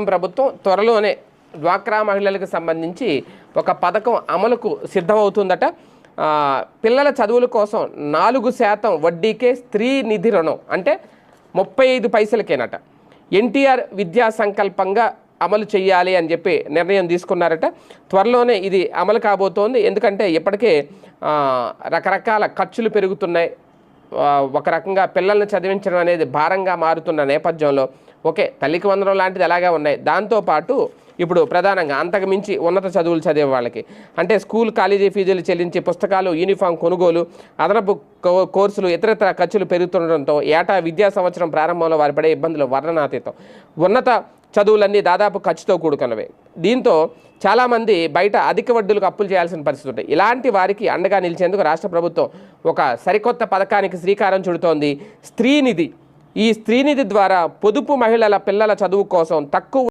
ప్రభుత్వం త్వరలోనే డ్వాక్రా మహిళలకు సంబంధించి ఒక పథకం అమలుకు సిద్ధమవుతుందట. పిల్లల చదువుల కోసం 4% వడ్డీకే స్త్రీ నిధి రుణం అంటే 35 పైసలకేనట. ఎన్టీఆర్ విద్యా సంకల్పంగా అమలు చేయాలి అని చెప్పి నిర్ణయం తీసుకున్నారట. త్వరలోనే ఇది అమలు కాబోతోంది. ఎందుకంటే ఇప్పటికే రకరకాల ఖర్చులు పెరుగుతున్నాయి. ఒక రకంగా పిల్లల్ని చదివించడం అనేది భారంగా మారుతున్న నేపథ్యంలో ఓకే తల్లికి వందనం లాంటిది అలాగే ఉన్నాయి. దాంతోపాటు ఇప్పుడు ప్రధానంగా అంతకు మించి ఉన్నత చదువులు చదివే వాళ్ళకి అంటే స్కూల్ కాలేజీ ఫీజులు చెల్లించి పుస్తకాలు యూనిఫామ్ కొనుగోలు అదనపు కోర్సులు ఇతరత్ర ఖర్చులు పెరుగుతుండటంతో ఏటా విద్యా సంవత్సరం ప్రారంభంలో వారి పడే ఇబ్బందులు వర్ణనాతీతం. ఉన్నత చదువులన్నీ దాదాపు ఖర్చుతో కూడుకున్నవే. దీంతో చాలామంది బయట అధిక వడ్డీలకు అప్పులు చేయాల్సిన పరిస్థితి ఉంటాయి. ఇలాంటి వారికి అండగా నిలిచేందుకు రాష్ట్ర ప్రభుత్వం ఒక సరికొత్త పథకానికి శ్రీకారం చుడుతోంది. స్త్రీనిధి. ఈ స్త్రీనిధి ద్వారా పొదుపు మహిళల పిల్లల చదువు కోసం తక్కువ